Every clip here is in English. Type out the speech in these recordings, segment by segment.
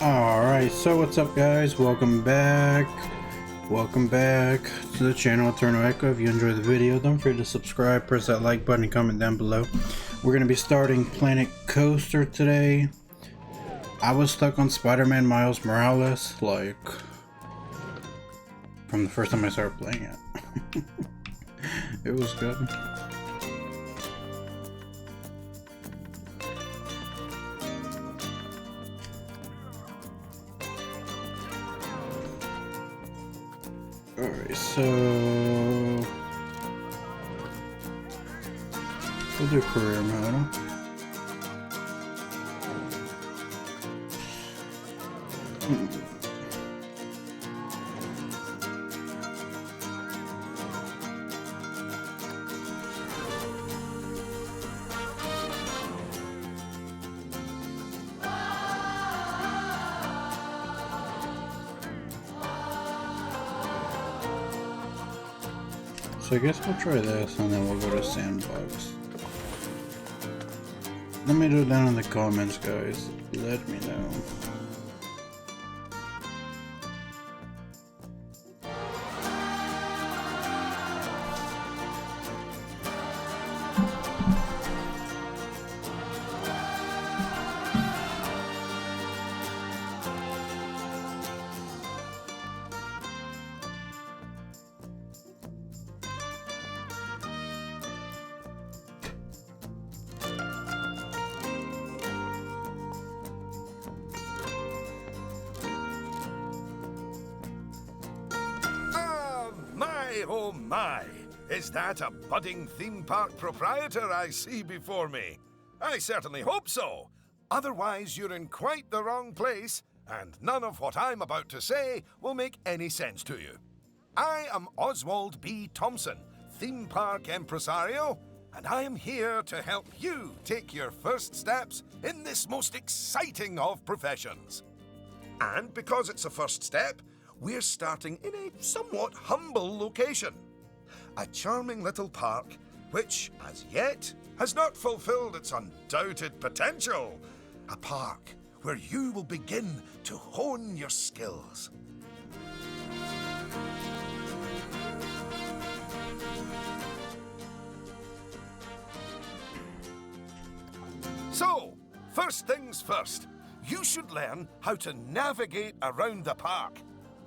Alright, so what's up guys? Welcome back to the channel Eternal Echo. If you enjoyed the video, don't forget to subscribe, press that like button, and comment down below. We're gonna be starting Planet Coaster today. I was stuck on Spider-Man Miles Morales, like, from the first time I started playing it. It was good. Alright, so we'll do career mode. So I guess we'll try this and then we'll go to sandbox. Let me know down in the comments, guys. Let me know. Oh my! Is that a budding theme park proprietor I see before me? I certainly hope so. Otherwise, you're in quite the wrong place, and none of what I'm about to say will make any sense to you. I am Oswald B. Thompson, theme park impresario, and I am here to help you take your first steps in this most exciting of professions. And because it's a first step, we're starting in a somewhat humble location. A charming little park, which, as yet, has not fulfilled its undoubted potential. A park where you will begin to hone your skills. So, first things first, you should learn how to navigate around the park.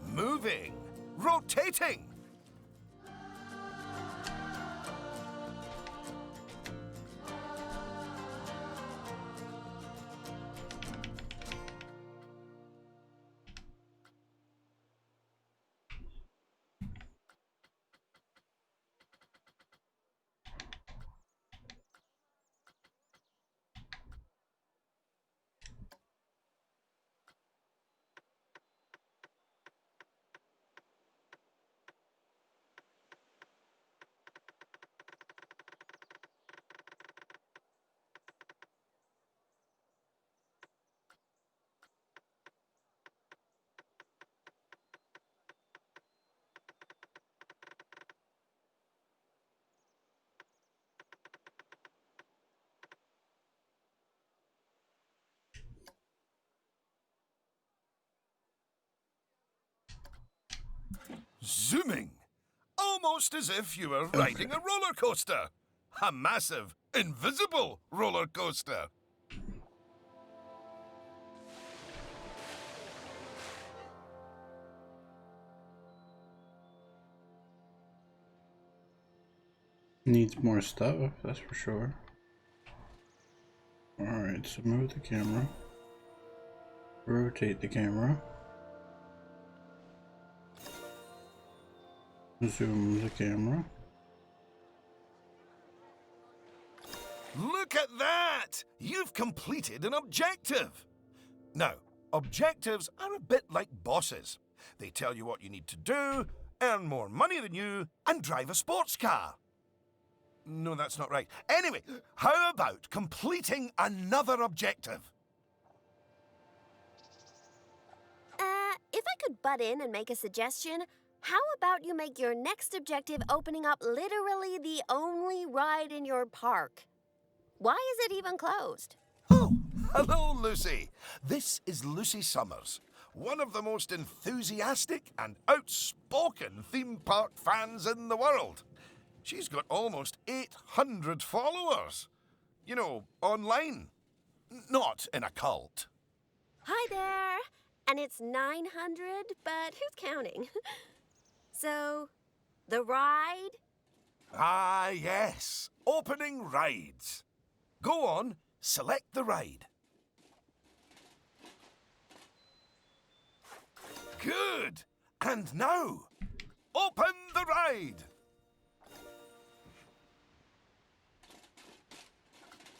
Moving, rotating. Zooming, almost as if you were riding a roller coaster. A massive, invisible roller coaster. Needs more stuff, that's for sure. Alright, so move the camera. Rotate the camera. Zoom the camera. Look at that! You've completed an objective. Now, objectives are a bit like bosses. They tell you what you need to do, earn more money than you, and drive a sports car. No, that's not right. Anyway, how about completing another objective? If I could butt in and make a suggestion, how about you make your next objective opening up literally the only ride in your park? Why is it even closed? Oh, Hello, Lucy. This is Lucy Summers, one of the most enthusiastic and outspoken theme park fans in the world. She's got almost 800 followers. You know, online. Not in a cult. Hi there. And it's 900, but who's counting? So, the ride? Ah, yes. Opening rides. Go on, select the ride. Good. And now, open the ride.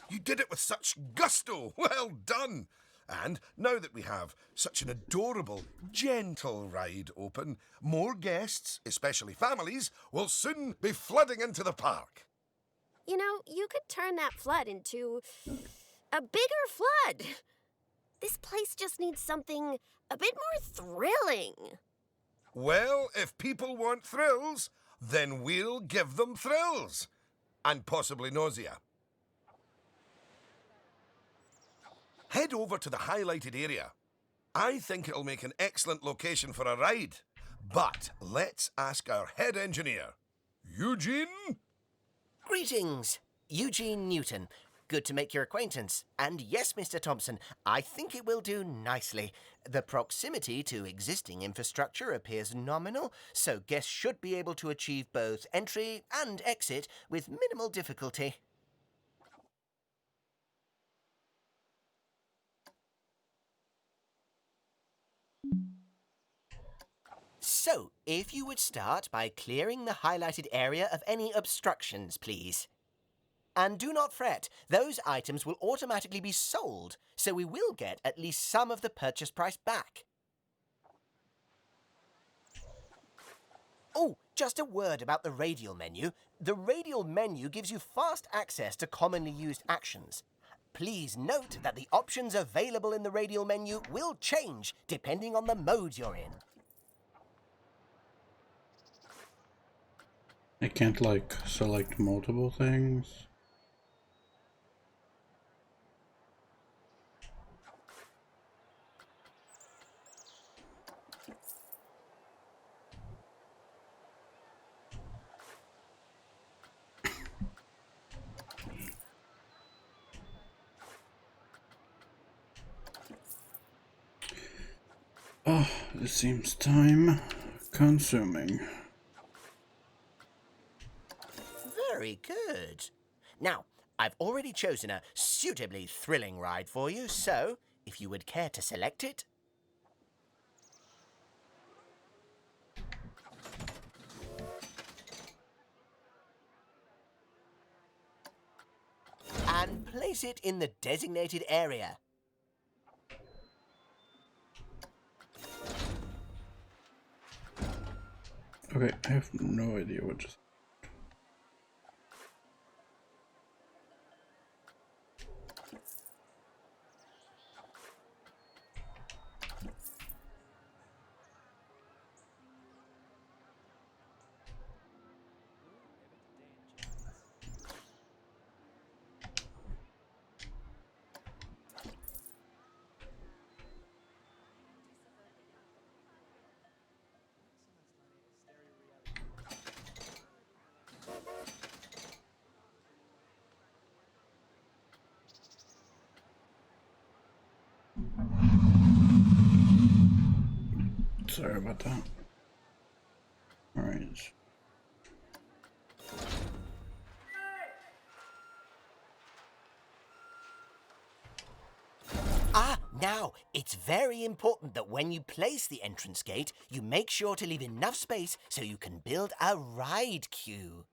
You did it with such gusto. Well done. And now that we have such an adorable, gentle ride open, more guests, especially families, will soon be flooding into the park. You know, you could turn that flood into a bigger flood. This place just needs something a bit more thrilling. Well, if people want thrills, then we'll give them thrills. And possibly nausea. Head over to the highlighted area. I think it'll make an excellent location for a ride. But let's ask our head engineer. Eugene? Greetings, Eugene Newton. Good to make your acquaintance. And yes, Mr. Thompson, I think it will do nicely. The proximity to existing infrastructure appears nominal, so guests should be able to achieve both entry and exit with minimal difficulty. So, if you would start by clearing the highlighted area of any obstructions, please. And do not fret, those items will automatically be sold, so we will get at least some of the purchase price back. Oh, just a word about the radial menu. The radial menu gives you fast access to commonly used actions. Please note that the options available in the radial menu will change depending on the mode you're in. I can't, like, select multiple things. Oh, this seems time consuming. Very good. Now, I've already chosen a suitably thrilling ride for you, so if you would care to select it. And place it in the designated area. Okay, I have no idea what just... Sorry about that. Alright. Now, it's very important that when you place the entrance gate, you make sure to leave enough space so you can build a ride queue.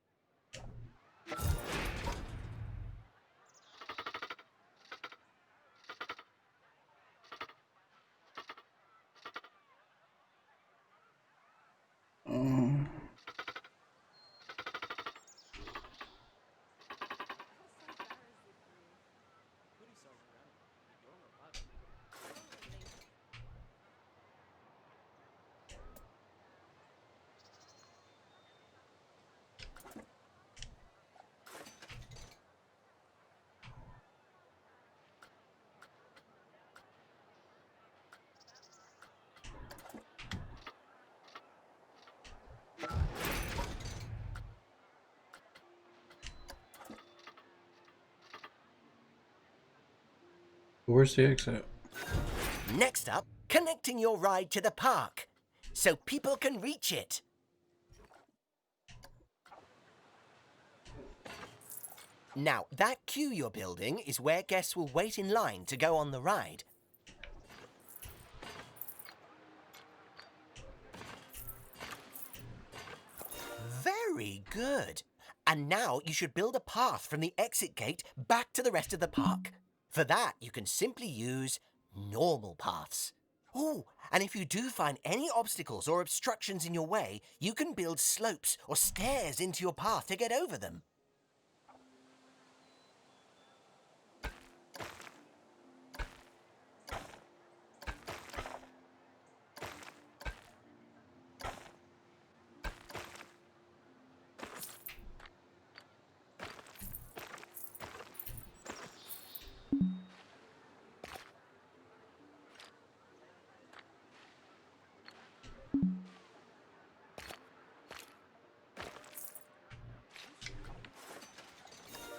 Where's the exit? Next up, connecting your ride to the park, so people can reach it. Now, that queue you're building is where guests will wait in line to go on the ride. Very good. And now you should build a path from the exit gate back to the rest of the park. For that, you can simply use normal paths. Oh, and if you do find any obstacles or obstructions in your way, you can build slopes or stairs into your path to get over them.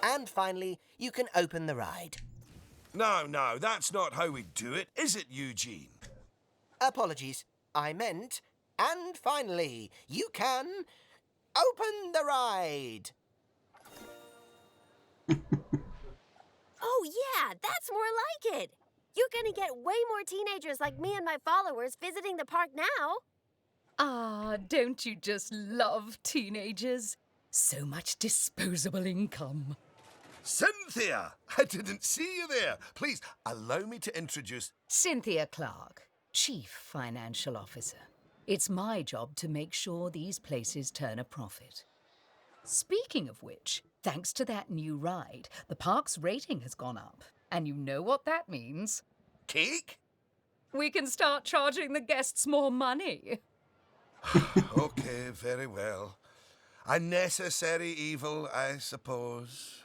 And finally, you can open the ride. No, that's not how we do it, is it, Eugene? Apologies, I meant, and finally, you can open the ride. Oh, yeah, that's more like it. You're gonna get way more teenagers like me and my followers visiting the park now. Ah, don't you just love teenagers? So much disposable income. Cynthia! I didn't see you there. Please, allow me to introduce... Cynthia Clark, Chief Financial Officer. It's my job to make sure these places turn a profit. Speaking of which, thanks to that new ride, the park's rating has gone up. And you know what that means? Cake? We can start charging the guests more money. Okay, very well. A necessary evil, I suppose.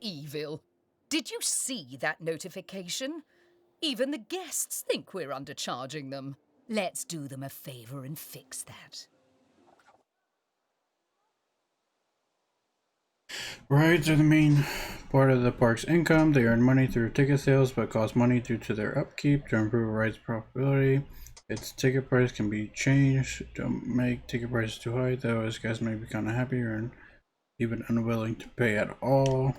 Evil. Did you see that notification? Even the guests think we're undercharging them. Let's do them a favor and fix that. Rides are the main part of the park's income. They earn money through ticket sales, but cost money due to their upkeep. To improve a ride's profitability, its ticket price can be changed. Don't make ticket prices too high, though, as guests may be kind of happy or even unwilling to pay at all.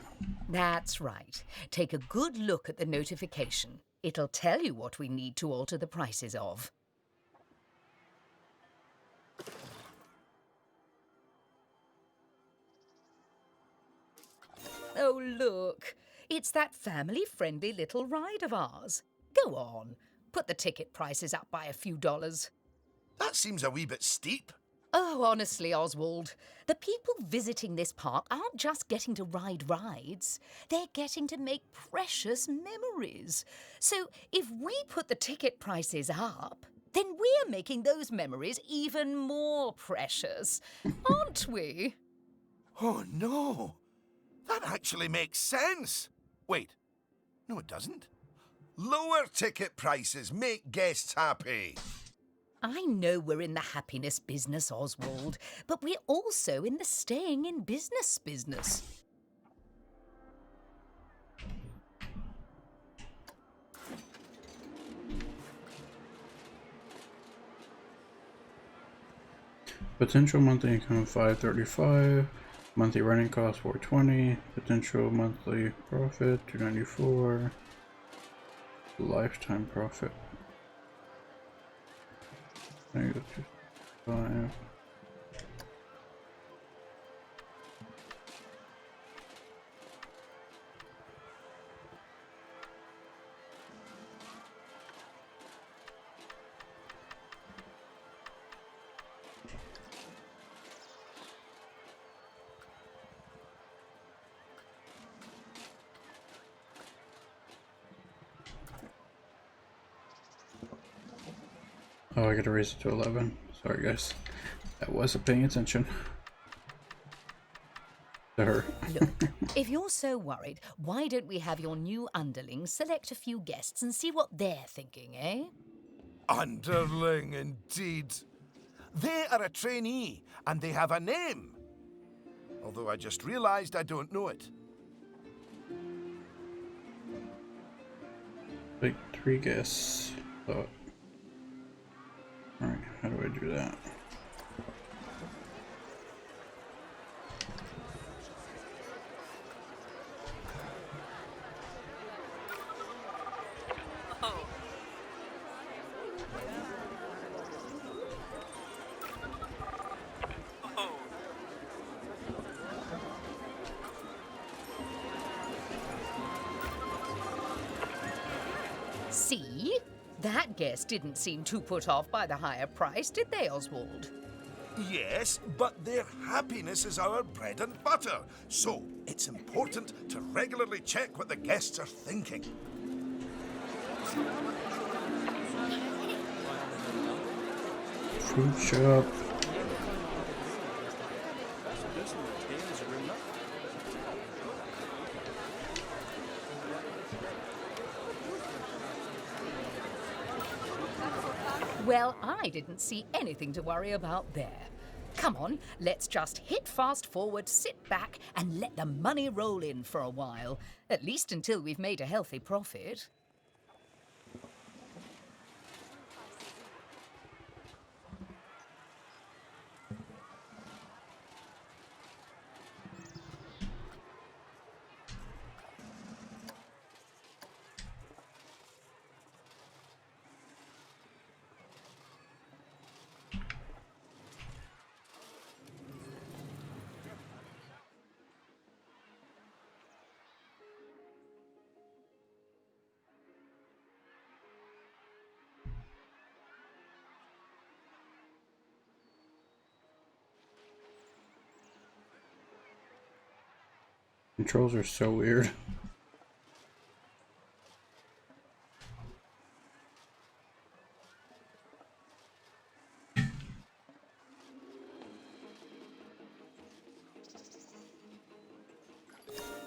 That's right. Take a good look at the notification. It'll tell you what we need to alter the prices of. Oh, look. It's that family-friendly little ride of ours. Go on. Put the ticket prices up by a few dollars. That seems a wee bit steep. Oh, honestly, Oswald, the people visiting this park aren't just getting to ride rides. They're getting to make precious memories. So if we put the ticket prices up, then we're making those memories even more precious, aren't we? Oh, no. That actually makes sense. Wait. No, it doesn't. Lower ticket prices make guests happy. I know we're in the happiness business, Oswald, but we're also in the staying in business business. Potential monthly income $535. Monthly running cost $420. Potential monthly profit $294. Lifetime profit -5. Oh, I gotta raise it to 11. Sorry, guys. I wasn't paying attention to her. Look, if you're so worried, why don't we have your new underlings select a few guests and see what they're thinking, eh? Underling, indeed. They are a trainee, and they have a name. although I just realized I don't know it. Like 3 guests. Thought. Alright, how do I do that? See? That guest didn't seem too put off by the higher price, did they, Oswald? Yes, but their happiness is our bread and butter. So it's important to regularly check what the guests are thinking. Fruit shop. Well, I didn't see anything to worry about there. Come on, let's just hit fast forward, sit back, and let the money roll in for a while. At least until we've made a healthy profit. Controls are so weird.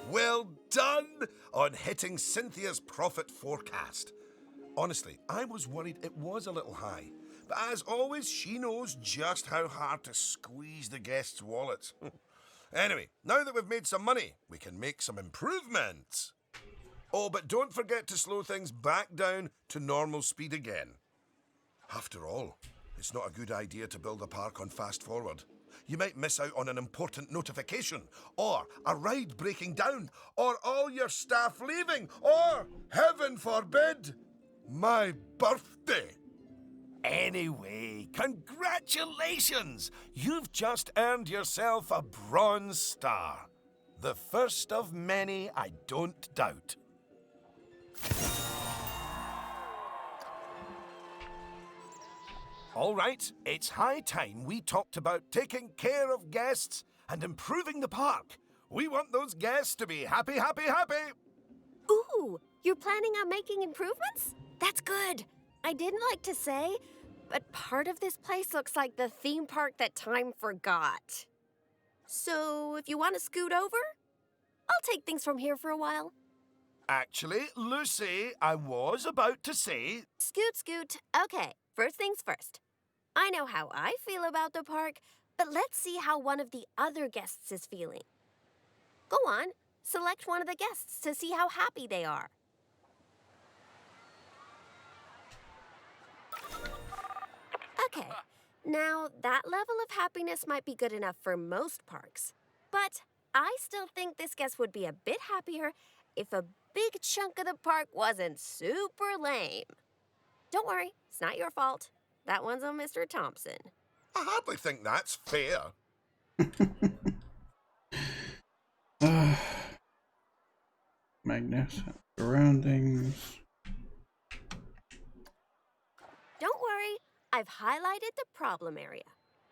Well done on hitting Cynthia's profit forecast. Honestly, I was worried it was a little high. But as always, she knows just how hard to squeeze the guests' wallets. Anyway, now that we've made some money, we can make some improvements. Oh, but don't forget to slow things back down to normal speed again. After all, it's not a good idea to build a park on fast forward. You might miss out on an important notification, or a ride breaking down, or all your staff leaving, or, heaven forbid, my birthday. Anyway, congratulations! You've just earned yourself a bronze star. The first of many, I don't doubt. All right, it's high time we talked about taking care of guests and improving the park. We want those guests to be happy, happy, happy. Ooh, you're planning on making improvements? That's good. I didn't like to say, but part of this place looks like the theme park that time forgot. So if you want to scoot over, I'll take things from here for a while. Actually, Lucy, I was about to say... Scoot, scoot. Okay, first things first. I know how I feel about the park, but let's see how one of the other guests is feeling. Go on, select one of the guests to see how happy they are. Okay, now that level of happiness might be good enough for most parks, but I still think this guest would be a bit happier if a big chunk of the park wasn't super lame. Don't worry, it's not your fault. That one's on Mr. Thompson. I hardly think that's fair. Magnificent surroundings. Don't worry, I've highlighted the problem area.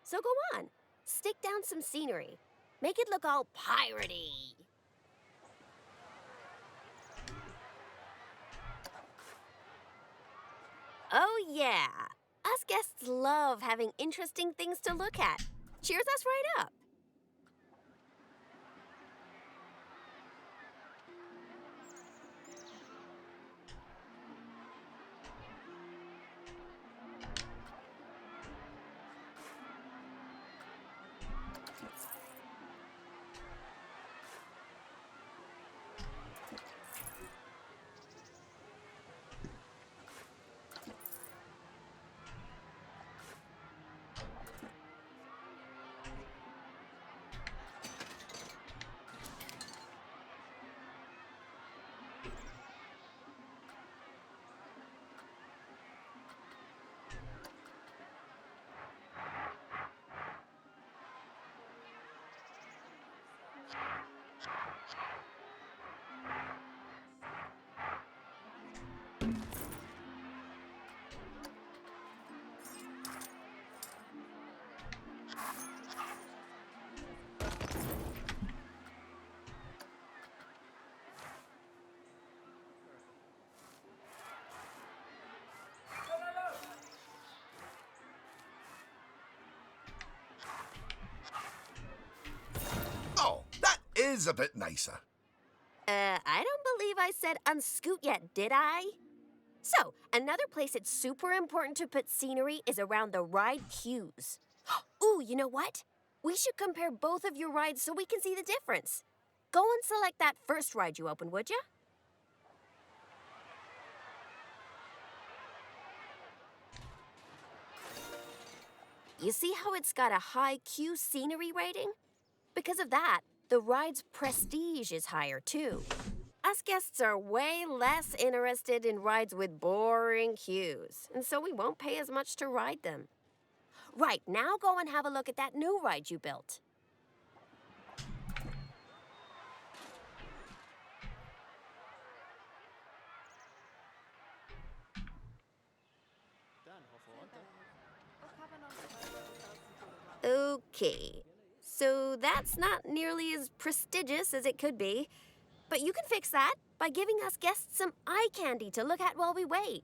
So go on, stick down some scenery. Make it look all piratey. Oh yeah, us guests love having interesting things to look at. Cheers us right up. Oh, that is a bit nicer. I don't believe I said unscoot yet, did I? So, another place it's super important to put scenery is around the ride queues. Ooh, you know what? We should compare both of your rides so we can see the difference. Go and select that first ride you opened, would ya? You see how it's got a high queue scenery rating? Because of that, the ride's prestige is higher too. Us guests are way less interested in rides with boring queues, and so we won't pay as much to ride them. Right, now go and have a look at that new ride you built. Okay, so that's not nearly as prestigious as it could be, but you can fix that by giving us guests some eye candy to look at while we wait.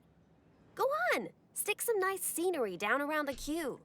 Go on, stick some nice scenery down around the queue.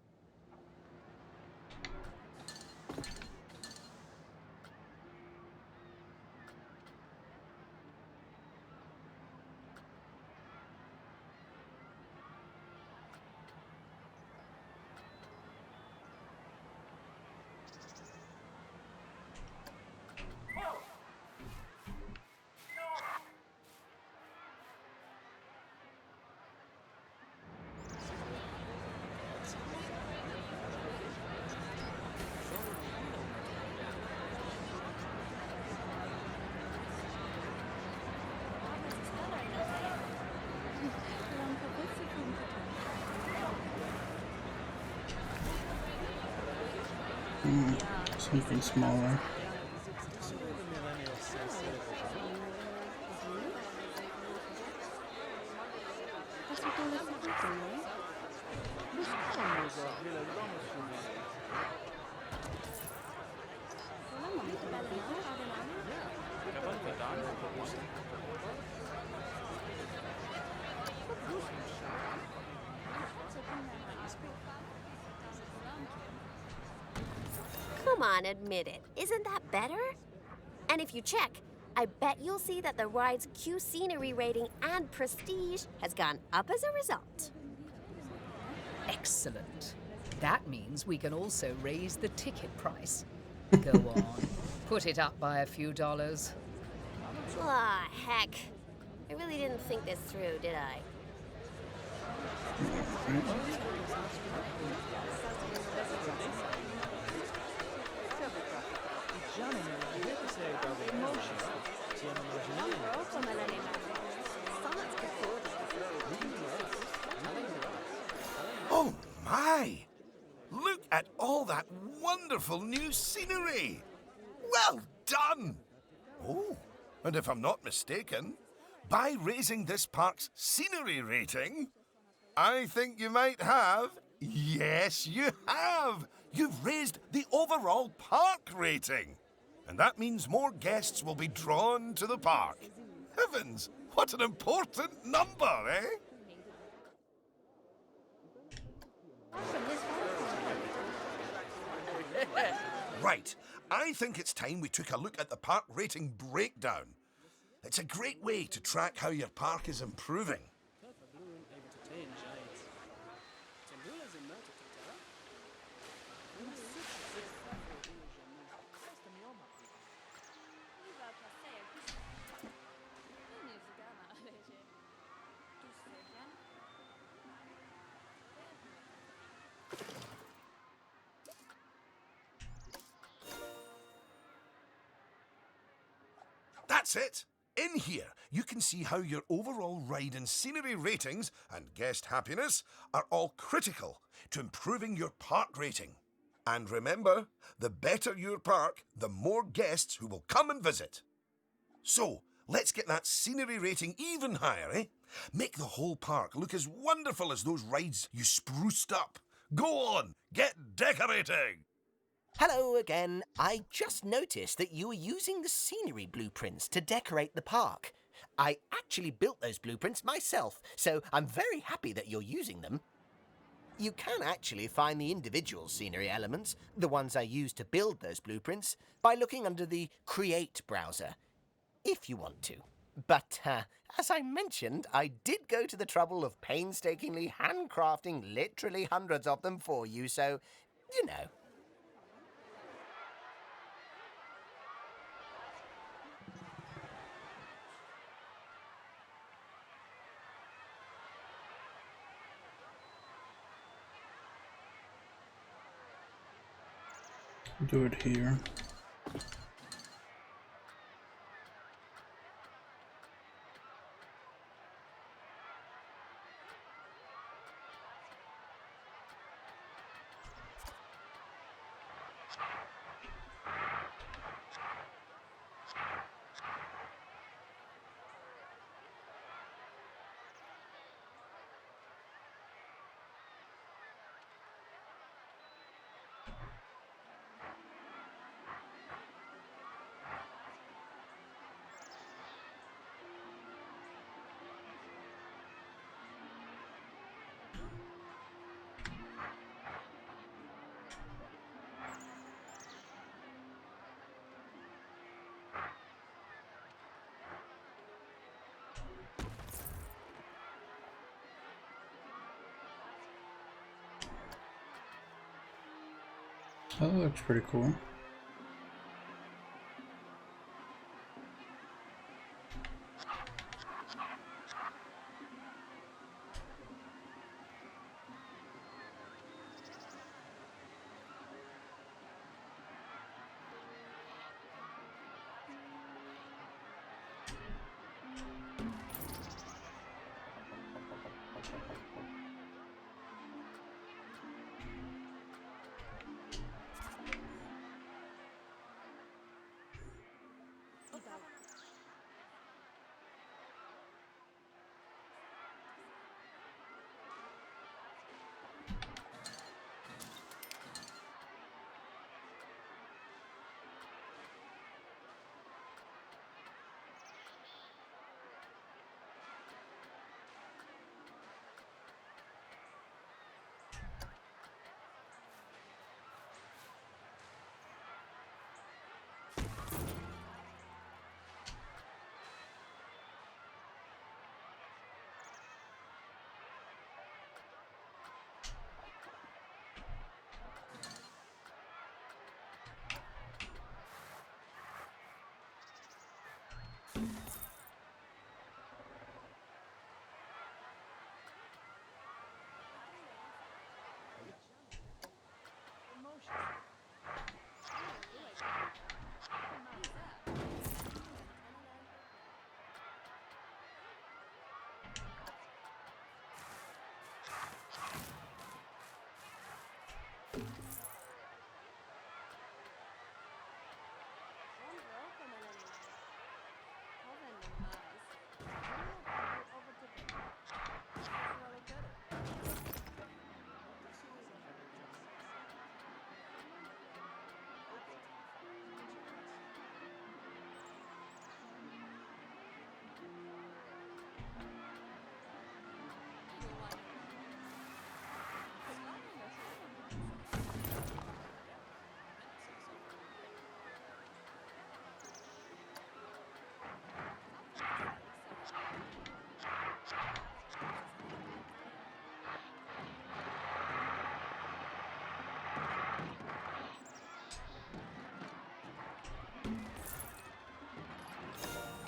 Something smaller. Come on, admit it. Isn't that better? And if you check, I bet you'll see that the ride's queue scenery rating and prestige has gone up as a result. Excellent. That means we can also raise the ticket price. Go on. Put it up by a few dollars. Ah, heck. I really didn't think this through, did I? Oh my! Look at all that wonderful new scenery! Well done! Oh, and if I'm not mistaken, by raising this park's scenery rating, I think you might have. Yes, you have! You've raised the overall park rating. And that means more guests will be drawn to the park. Heavens, what an important number, eh? Right, I think it's time we took a look at the park rating breakdown. It's a great way to track how your park is improving. That's it. In here, you can see how your overall ride and scenery ratings and guest happiness are all critical to improving your park rating. And remember, the better your park, the more guests who will come and visit. So, let's get that scenery rating even higher, eh? Make the whole park look as wonderful as those rides you spruced up. Go on, get decorating! Hello again. I just noticed that you were using the scenery blueprints to decorate the park. I actually built those blueprints myself, so I'm very happy that you're using them. You can actually find the individual scenery elements, the ones I used to build those blueprints, by looking under the Create browser, if you want to. But, as I mentioned, I did go to the trouble of painstakingly handcrafting literally hundreds of them for you, so, you know. Do it here. That looks pretty cool.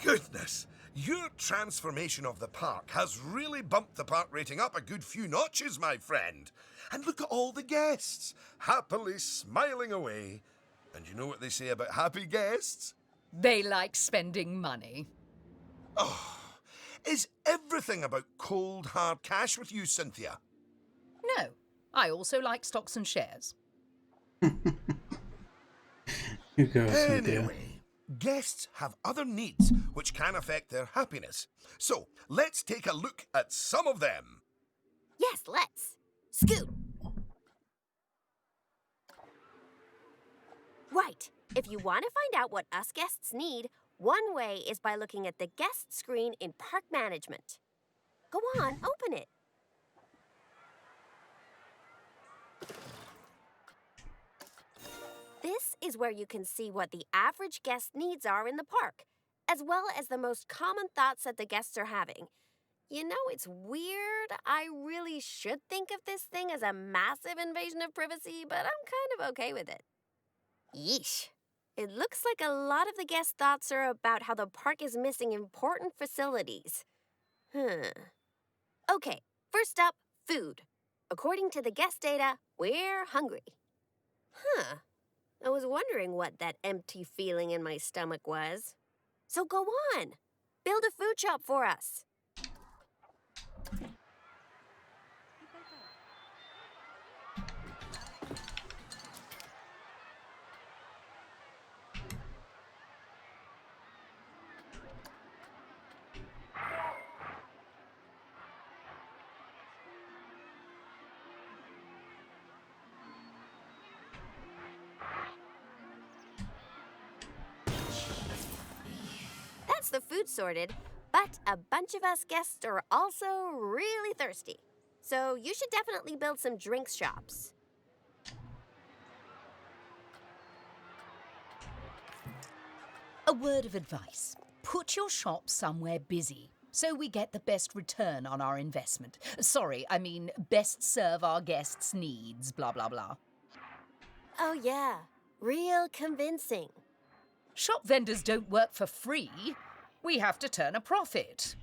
Goodness! Your transformation of the park has really bumped the park rating up a good few notches, my friend. And look at all the guests, happily smiling away. And you know what they say about happy guests? They like spending money. Oh, is everything about cold, hard cash with you, Cynthia? No, I also like stocks and shares. You go, Cynthia. Anyway, Guests have other needs which can affect their happiness. So, let's take a look at some of them. Yes, let's. Scoot. Right. If you want to find out what us guests need, one way is by looking at the guest screen in park management. Go on, open it. This is where you can see what the average guest needs are in the park, as well as the most common thoughts that the guests are having. You know, it's weird. I really should think of this thing as a massive invasion of privacy, but I'm kind of okay with it. Yeesh. It looks like a lot of the guest thoughts are about how the park is missing important facilities. Okay, first up, food. According to the guest data, we're hungry. I was wondering what that empty feeling in my stomach was. So go on, build a food shop for us. That's the food sorted, but a bunch of us guests are also really thirsty. So you should definitely build some drinks shops. A word of advice. Put your shop somewhere busy so we get the best return on our investment. Sorry, I mean best serve our guests' needs, blah, blah, blah. Oh yeah, real convincing. Shop vendors don't work for free. We have to turn a profit.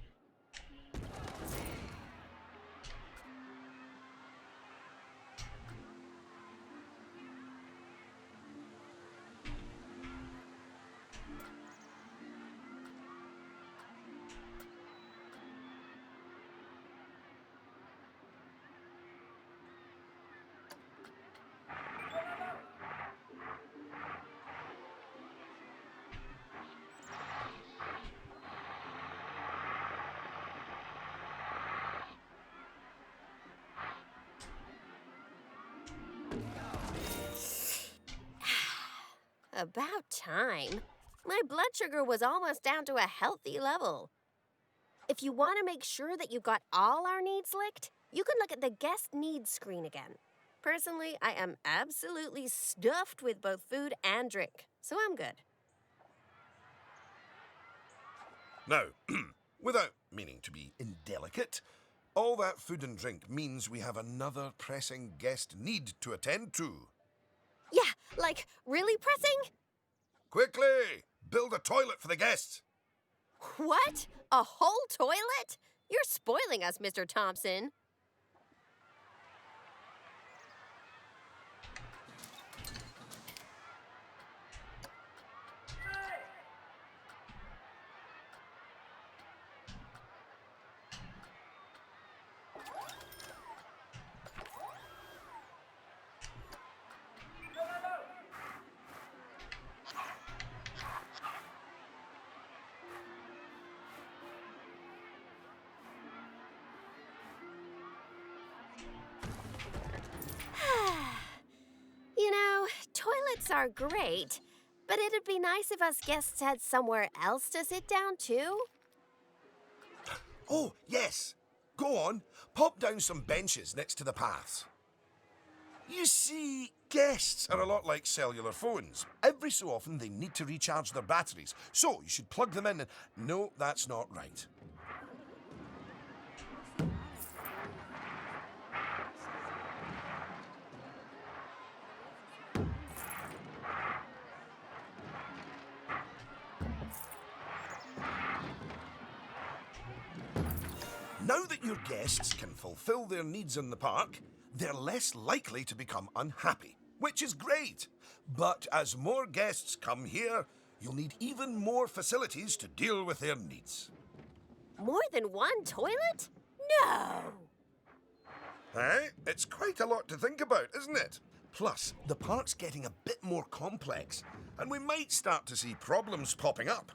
About time. My blood sugar was almost down to a healthy level. If you want to make sure that you got all our needs licked, you can look at the guest needs screen again. Personally, I am absolutely stuffed with both food and drink, so I'm good. Now, without meaning to be indelicate, all that food and drink means we have another pressing guest need to attend to. Yeah, like, really pressing? Quickly! Build a toilet for the guests! What? A whole toilet? You're spoiling us, Mr. Thompson. You know, toilets are great, but it'd be nice if us guests had somewhere else to sit down, too. Oh, yes. Go on. Pop down some benches next to the paths. You see, guests are a lot like cellular phones. Every so often they need to recharge their batteries, so you should plug them in and... No, that's not right. Now that your guests can fulfill their needs in the park, they're less likely to become unhappy, which is great. But as more guests come here, you'll need even more facilities to deal with their needs. More than one toilet? No! Eh? It's quite a lot to think about, isn't it? Plus, the park's getting a bit more complex. and we might start to see problems popping up.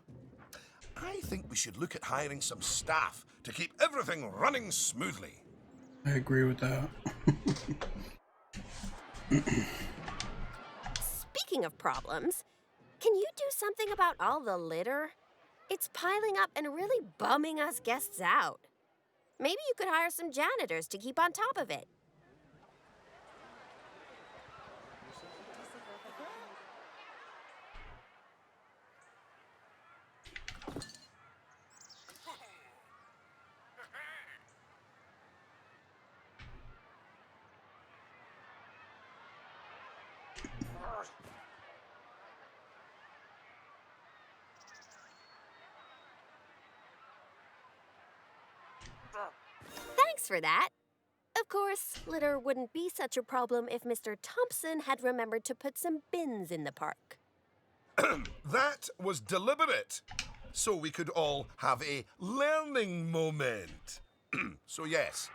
I think we should look at hiring some staff to keep everything running smoothly. I agree with that. Speaking of problems, can you do something about all the litter? It's piling up and really bumming us guests out. Maybe you could hire some janitors to keep on top of it. Thanks for that. Of course, litter wouldn't be such a problem if Mr. Thompson had remembered to put some bins in the park. That was deliberate, so we could all have a learning moment. So yes,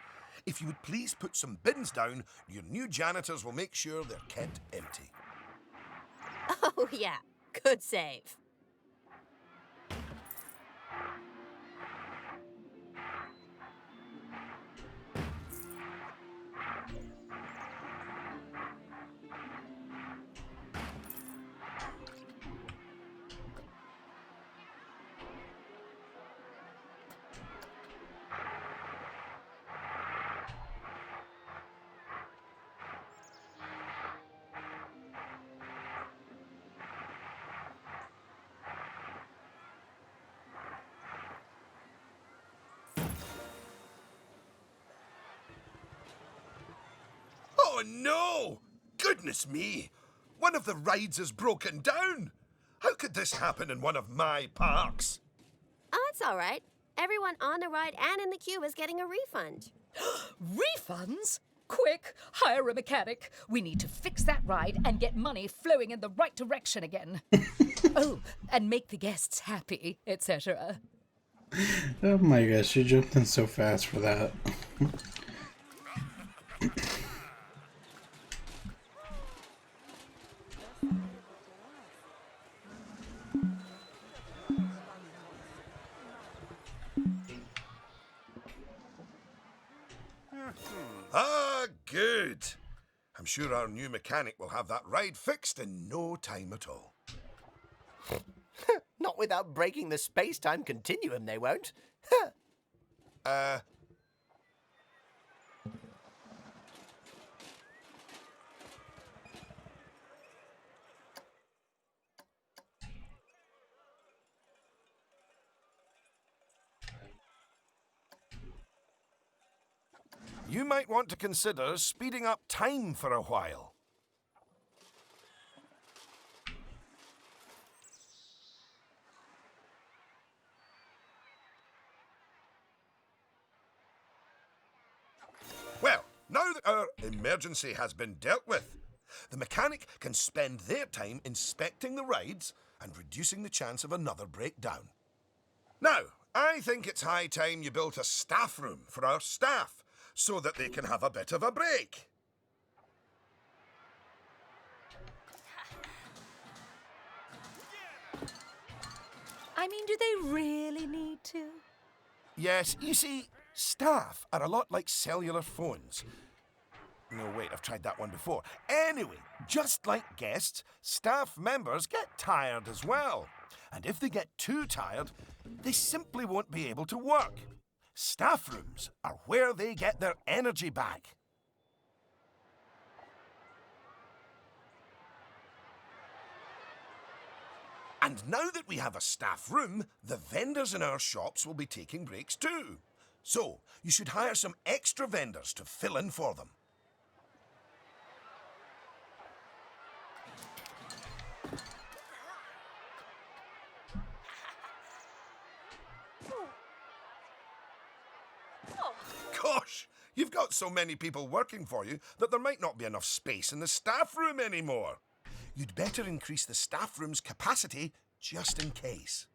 if you would please put some bins down, your new janitors will make sure they're kept empty. Oh, yeah. Good save. Oh no! Goodness me! One of the rides has broken down! How could this happen in one of my parks? Oh, it's all right. Everyone on the ride and in the queue is getting a refund. Refunds? Quick, hire a mechanic. We need to fix that ride and get money flowing in the right direction again. Oh, and make the guests happy, etc. Oh my gosh, you jumped in so fast for that. Ah, good. I'm sure our new mechanic will have that ride fixed in no time at all. Not without breaking the space-time continuum, they won't. You might want to consider speeding up time for a while. Well, now that our emergency has been dealt with, the mechanic can spend their time inspecting the rides and reducing the chance of another breakdown. Now, I think it's high time you built a staff room for our staff so that they can have a bit of a break. I mean, do they really need to? Yes, you see, staff are a lot like cellular phones. No, wait, I've tried that one before. Anyway, just like guests, staff members get tired as well. And if they get too tired, they simply won't be able to work. Staff rooms are where they get their energy back. And now that we have a staff room, the vendors in our shops will be taking breaks too. So, you should hire some extra vendors to fill in for them. Gosh, you've got so many people working for you that there might not be enough space in the staff room anymore. You'd better increase the staff room's capacity just in case.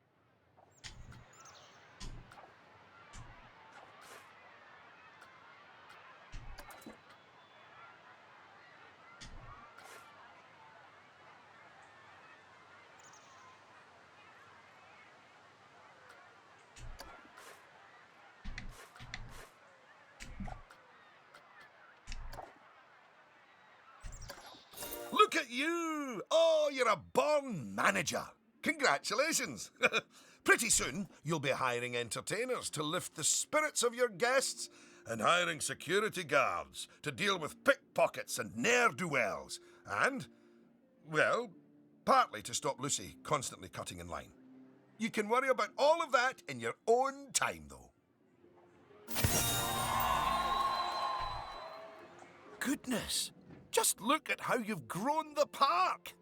at you! Oh, you're a born manager. Congratulations. Pretty soon, you'll be hiring entertainers to lift the spirits of your guests and hiring security guards to deal with pickpockets and ne'er-do-wells. And, well, partly to stop Lucy constantly cutting in line. You can worry about all of that in your own time, though. Goodness, just look at how you've grown the park.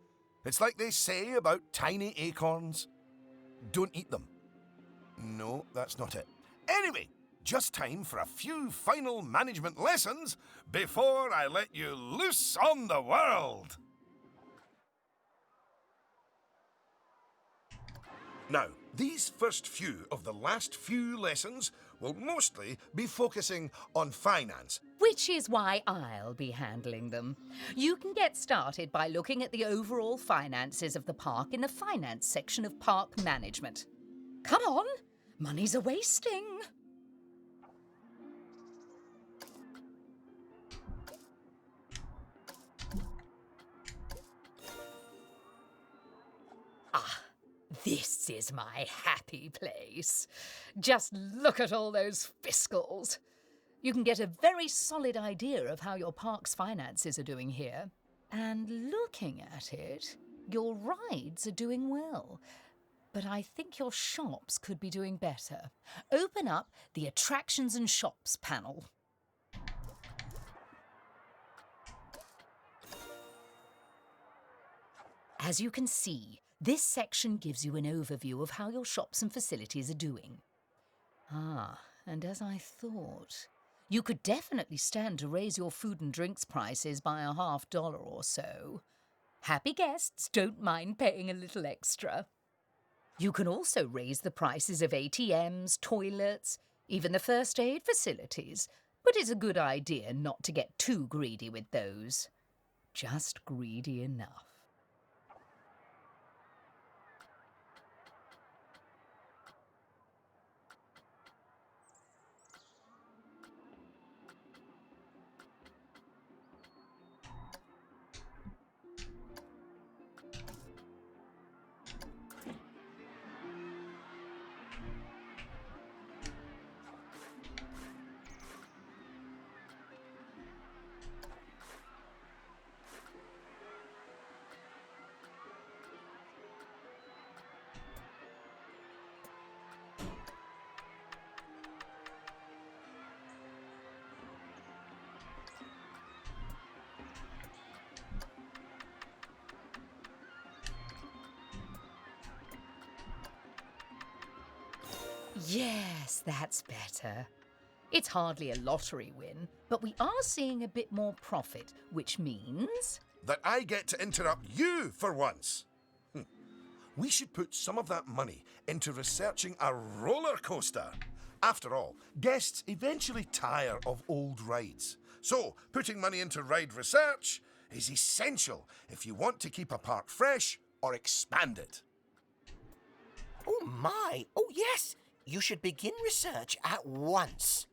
It's like they say about tiny acorns. Don't eat them. No, that's not it. Anyway, just time for a few final management lessons before I let you loose on the world. Now, these first few of the last few lessons will mostly be focusing on finance. Which is why I'll be handling them. You can get started by looking at the overall finances of the park in the finance section of park management. Come on, money's a-wasting. This is my happy place. Just look at all those fiscals. You can get a very solid idea of how your park's finances are doing here. And looking at it, your rides are doing well. But I think your shops could be doing better. Open up the Attractions and Shops panel. As you can see, this section gives you an overview of how your shops and facilities are doing. And as I thought, you could definitely stand to raise your food and drinks prices by $50 or so. Happy guests don't mind paying a little extra. You can also raise the prices of ATMs, toilets, even the first aid facilities, but it's a good idea not to get too greedy with those. Just greedy enough. Yes, that's better. It's hardly a lottery win, but we are seeing a bit more profit, which means... that I get to interrupt you for once. We should put some of that money into researching a roller coaster. After all, guests eventually tire of old rides. So, putting money into ride research is essential if you want to keep a park fresh or expand it. Oh my! Oh yes! You should begin research at once.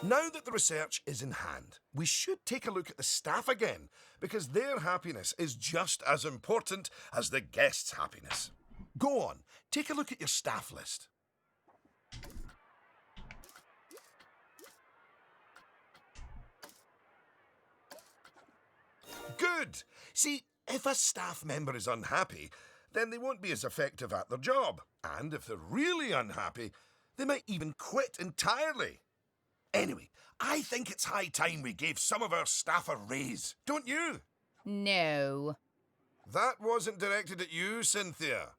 Now that the research is in hand, we should take a look at the staff again, because their happiness is just as important as the guests' happiness. Go on, take a look at your staff list. Good! See, if a staff member is unhappy, then they won't be as effective at their job. And if they're really unhappy, they might even quit entirely. Anyway, I think it's high time we gave some of our staff a raise, don't you? No. That wasn't directed at you, Cynthia.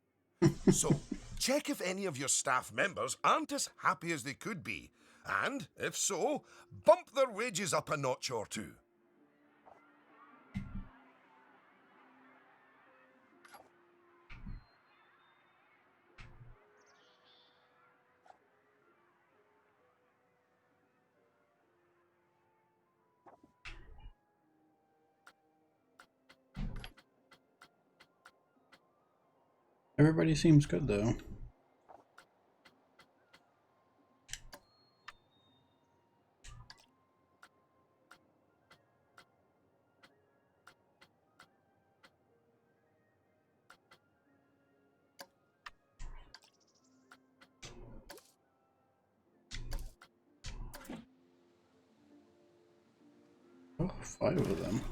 So, check if any of your staff members aren't as happy as they could be. And, if so, bump their wages up a notch or two. Everybody seems good though. Oh, 5 of them.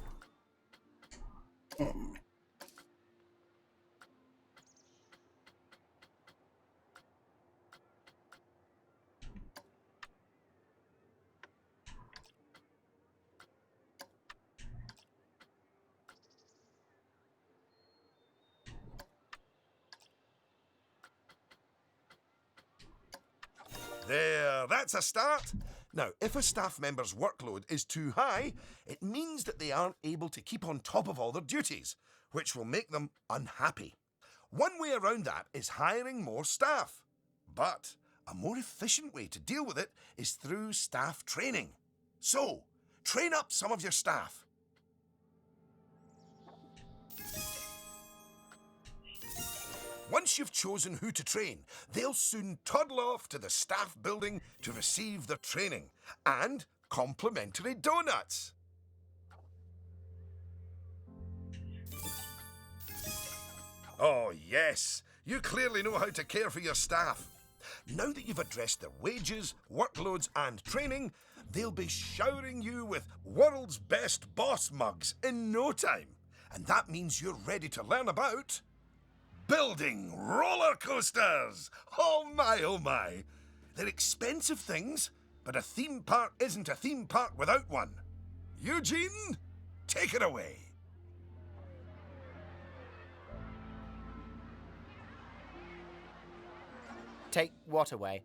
There, that's a start. Now, if a staff member's workload is too high, it means that they aren't able to keep on top of all their duties, which will make them unhappy. One way around that is hiring more staff. But a more efficient way to deal with it is through staff training. So, train up some of your staff. Once you've chosen who to train, they'll soon toddle off to the staff building to receive their training and complimentary donuts. Oh, yes, you clearly know how to care for your staff. Now that you've addressed their wages, workloads, and training, they'll be showering you with world's best boss mugs in no time. And that means you're ready to learn about building roller coasters! Oh my, oh my. They're expensive things, but a theme park isn't a theme park without one. Eugene, take it away. Take what away?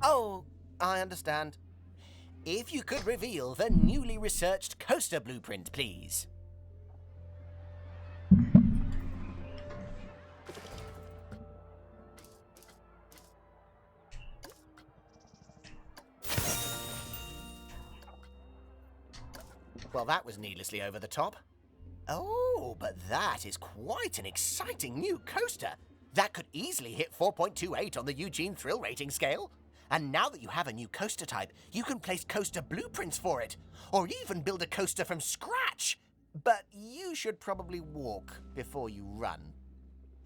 Oh, I understand. If you could reveal the newly researched coaster blueprint, please. Well, that was needlessly over the top. Oh, but that is quite an exciting new coaster. That could easily hit 4.28 on the Eugene Thrill Rating scale. And now that you have a new coaster type, you can place coaster blueprints for it, or even build a coaster from scratch. But you should probably walk before you run.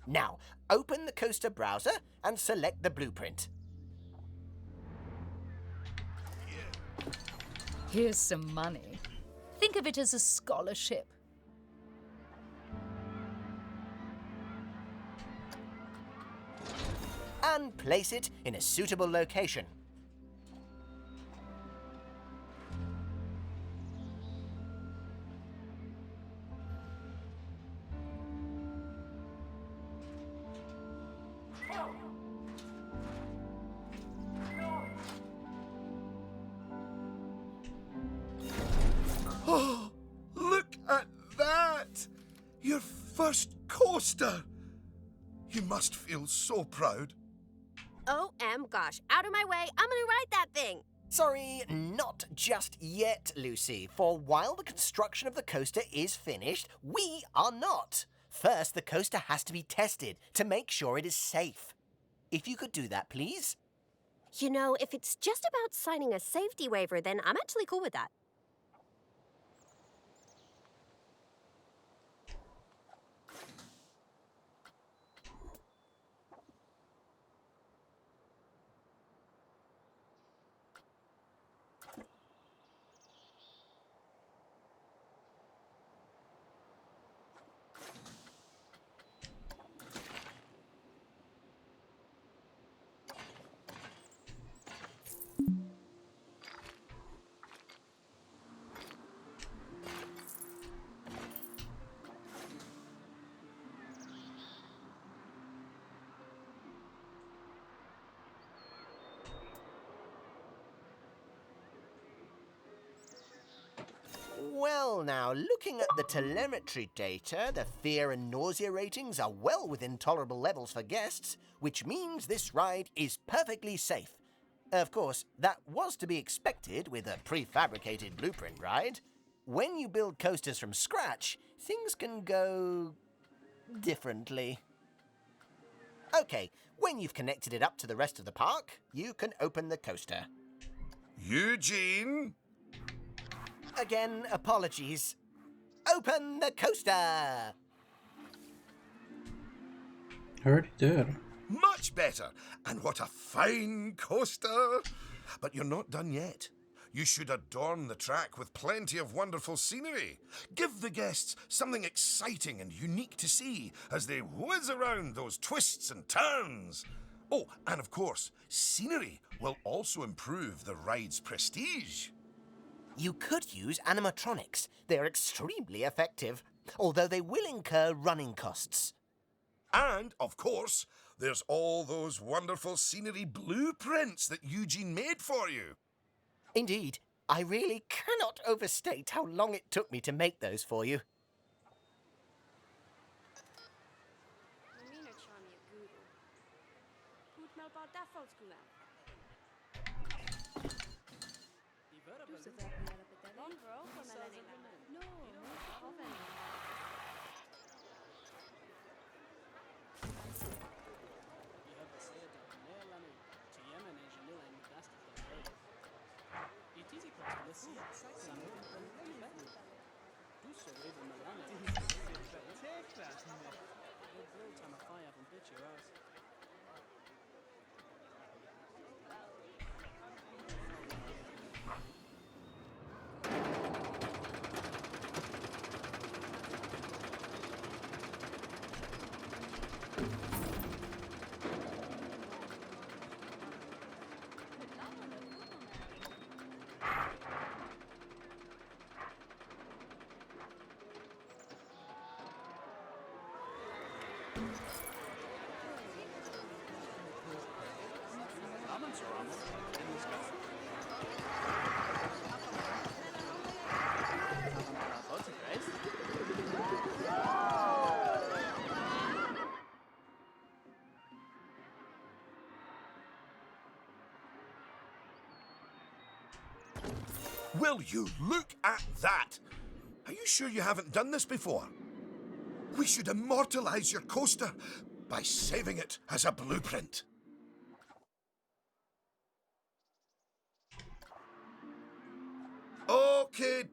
Now, open the coaster browser and select the blueprint. Here's some money. Think of it as a scholarship. And place it in a suitable location. Oh, look at that! Your first coaster! You must feel so proud. OM gosh, out of my way, I'm gonna ride that thing. Sorry, not just yet, Lucy. For while the construction of the coaster is finished, we are not. First, the coaster has to be tested to make sure it is safe. If you could do that, please. You know, if it's just about signing a safety waiver, then I'm actually cool with that. Well now, looking at the telemetry data, the fear and nausea ratings are well within tolerable levels for guests, which means this ride is perfectly safe. Of course, that was to be expected with a prefabricated blueprint ride. When you build coasters from scratch, things can go differently. Okay, when you've connected it up to the rest of the park, you can open the coaster. Eugene? Again, apologies. Open the coaster! Already did. Much better. And what a fine coaster. But you're not done yet. You should adorn the track with plenty of wonderful scenery. Give the guests something exciting and unique to see as they whiz around those twists and turns. Oh, and of course, scenery will also improve the ride's prestige. You could use animatronics. They're extremely effective, although they will incur running costs. And, of course, there's all those wonderful scenery blueprints that Eugene made for you. Indeed, I really cannot overstate how long it took me to make those for you. Will you look at that? Are you sure you haven't done this before? We should immortalize your coaster by saving it as a blueprint.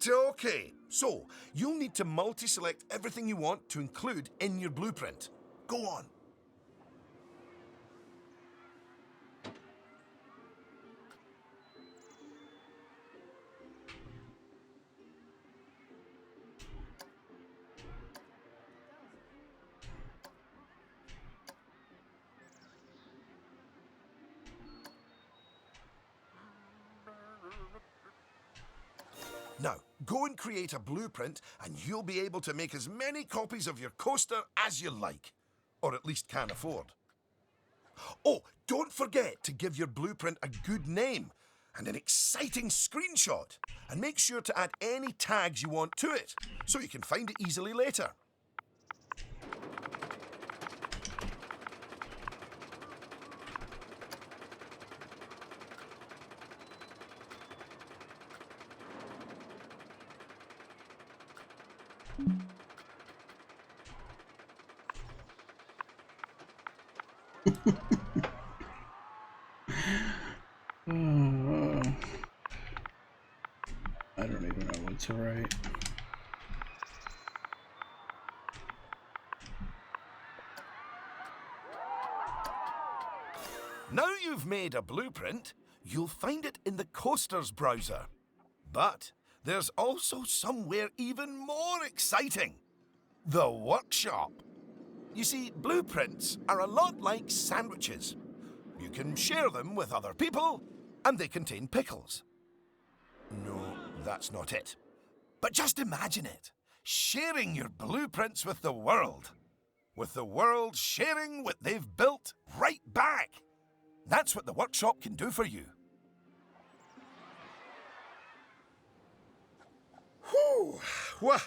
Okay. So, you'll need to multi-select everything you want to include in your blueprint. Go on. Now, go and create a blueprint and you'll be able to make as many copies of your coaster as you like. Or at least can afford. Oh, don't forget to give your blueprint a good name and an exciting screenshot. And make sure to add any tags you want to it so you can find it easily later. I don't even know what to write. Now you've made a blueprint, you'll find it in the coasters browser. But there's also somewhere even more exciting. The workshop. You see, blueprints are a lot like sandwiches. You can share them with other people, and they contain pickles. No, that's not it. But just imagine it. Sharing your blueprints with the world. With the world sharing what they've built right back. That's what the workshop can do for you. Whew. Well,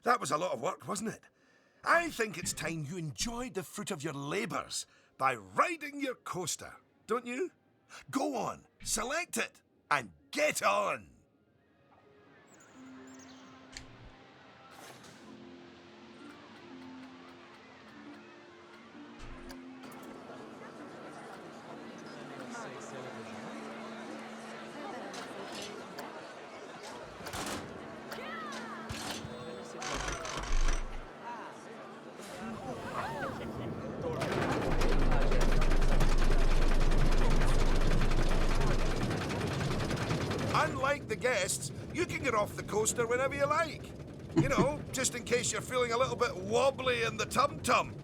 that was a lot of work, wasn't it? I think it's time you enjoyed the fruit of your labours by riding your coaster, don't you? Go on, select it, and get on! unlike the guests, you can get off the coaster whenever you like. You know, just in case you're feeling a little bit wobbly in the tum-tum.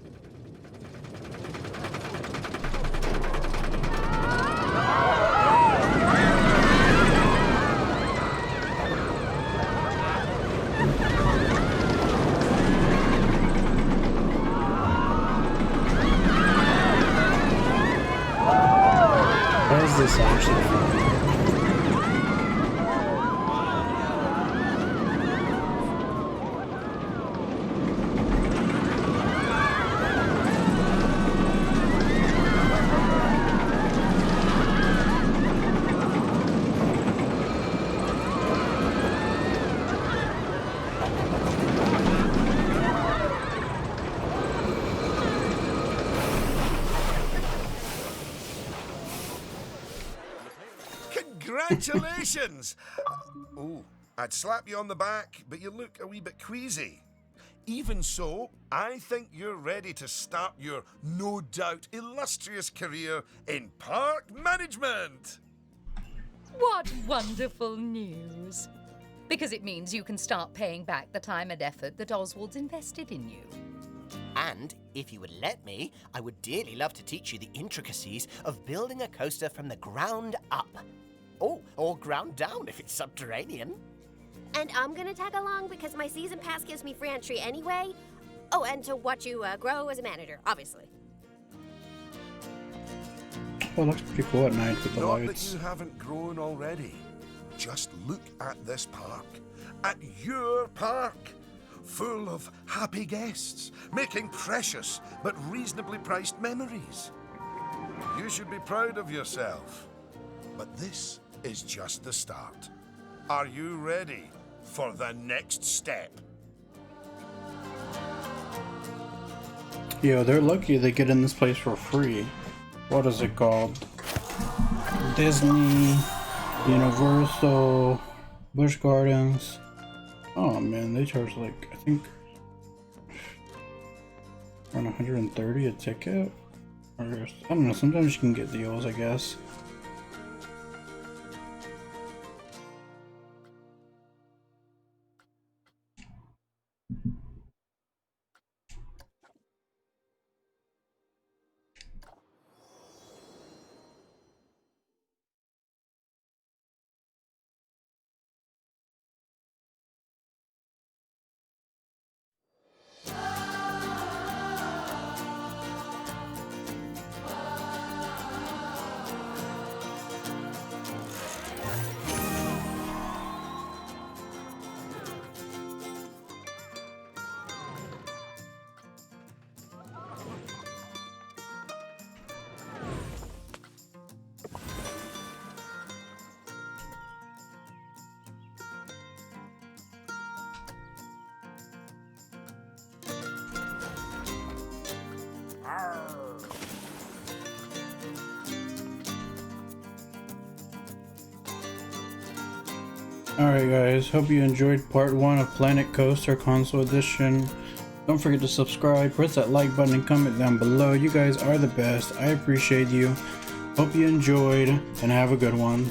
Why is this actually fun? Congratulations! Oh, I'd slap you on the back, but you look a wee bit queasy. Even so, I think you're ready to start your no doubt illustrious career in park management. What wonderful news! Because it means you can start paying back the time and effort that Oswald's invested in you. And if you would let me, I would dearly love to teach you the intricacies of building a coaster from the ground up. Oh, or ground down if it's subterranean. And I'm gonna tag along because my season pass gives me free entry anyway. Oh, and to watch you grow as a manager, obviously. Oh, it looks pretty cool at night with the Not lights. that you haven't grown already. Just look at this park. At your park. Full of happy guests, making precious but reasonably priced memories. You should be proud of yourself. But this is just the start. Are you ready for the next step? Yo, they're lucky they get in this place for free. What is it called? Disney, Universal, Busch Gardens. Oh man, they charge like, I think, around 130 a ticket? Or, I don't know, sometimes you can get deals, I guess. Alright guys, hope you enjoyed part 1 of Planet Coaster Console Edition. Don't forget to subscribe, press that like button, and comment down below. You guys are the best. I appreciate you. Hope you enjoyed, and have a good one.